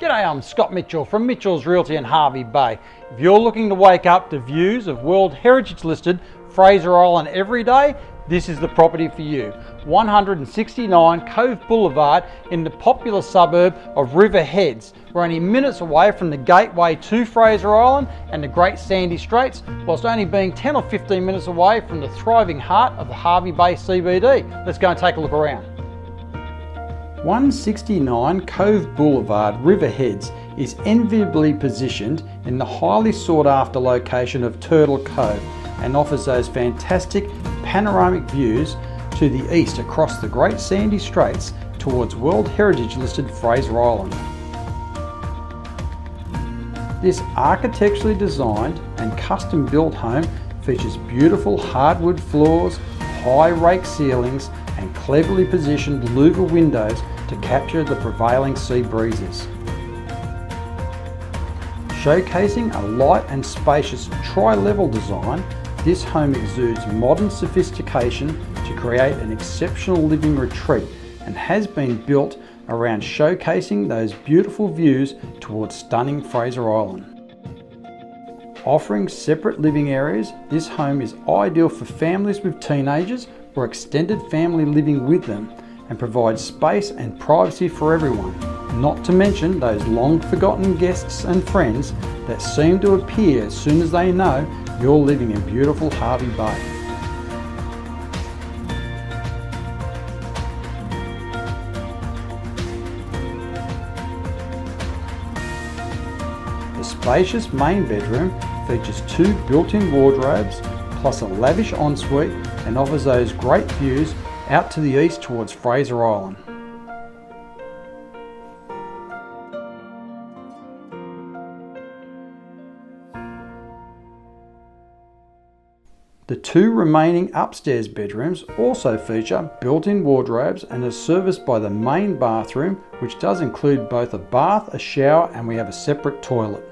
G'day, I'm Scott Mitchell from Mitchell's Realty in Hervey Bay. If you're looking to wake up to views of World Heritage listed Fraser Island every day, this is the property for you. 169 Cove Boulevard in the popular suburb of River Heads. We're only minutes away from the gateway to Fraser Island and the Great Sandy Straits, whilst only being 10 or 15 minutes away from the thriving heart of the Hervey Bay CBD. Let's go and take a look around. 169 Cove Boulevard, River Heads is enviably positioned in the highly sought after location of Turtle Cove and offers those fantastic panoramic views to the east across the Great Sandy Straits towards World Heritage listed Fraser Island. This architecturally designed and custom built home features beautiful hardwood floors, high rake ceilings and cleverly positioned louver windows to capture the prevailing sea breezes. Showcasing a light and spacious tri-level design, this home exudes modern sophistication to create an exceptional living retreat and has been built around showcasing those beautiful views towards stunning Fraser Island. Offering separate living areas, this home is ideal for families with teenagers or extended family living with them and provides space and privacy for everyone, not to mention those long forgotten guests and friends that seem to appear as soon as they know you're living in beautiful Hervey Bay. The spacious main bedroom features two built-in wardrobes plus a lavish ensuite and offers those great views out to the east towards Fraser Island. The two remaining upstairs bedrooms also feature built-in wardrobes and are serviced by the main bathroom, which does include both a bath, a shower, and we have a separate toilet.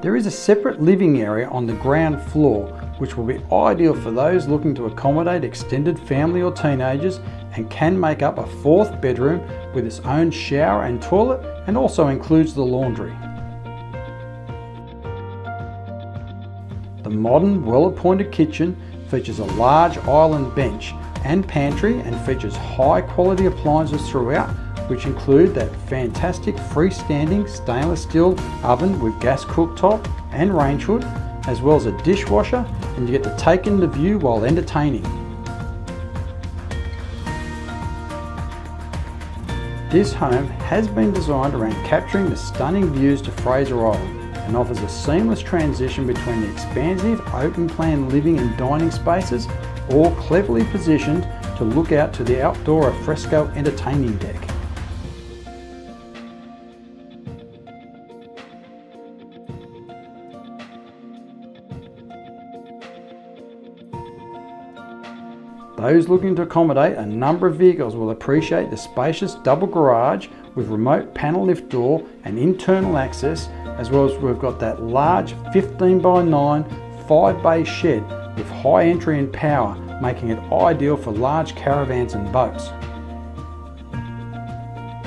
There is a separate living area on the ground floor, which will be ideal for those looking to accommodate extended family or teenagers and can make up a fourth bedroom with its own shower and toilet and also includes the laundry. The modern, well-appointed kitchen features a large island bench and pantry and features high-quality appliances throughout, which include that fantastic freestanding stainless steel oven with gas cooktop and range hood, as well as a dishwasher, and you get to take in the view while entertaining. This home has been designed around capturing the stunning views to Fraser Island and offers a seamless transition between the expansive open plan living and dining spaces, all cleverly positioned to look out to the outdoor alfresco entertaining deck. Those looking to accommodate a number of vehicles will appreciate the spacious double garage with remote panel lift door and internal access, as well as we've got that large 15 by 9 5-bay shed with high entry and power, making it ideal for large caravans and boats.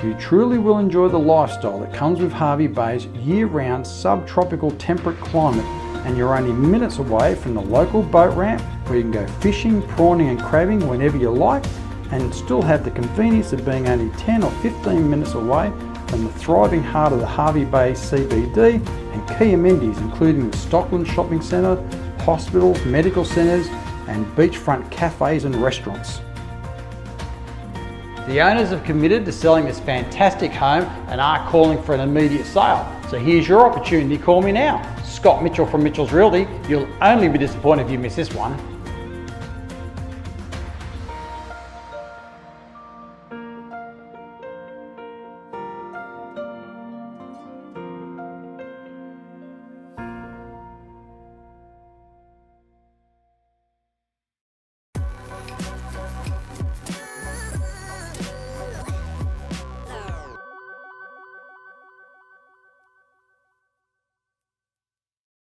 You truly will enjoy the lifestyle that comes with Hervey Bay's year-round subtropical temperate climate, and you're only minutes away from the local boat ramp where you can go fishing, prawning and crabbing whenever you like, and still have the convenience of being only 10 or 15 minutes away from the thriving heart of the Hervey Bay CBD and key amenities including the Stockland Shopping Centre, hospitals, medical centres and beachfront cafes and restaurants. The owners have committed to selling this fantastic home and are calling for an immediate sale. So here's your opportunity, call me now. Scott Mitchell from Mitchell's Realty. You'll only be disappointed if you miss this one.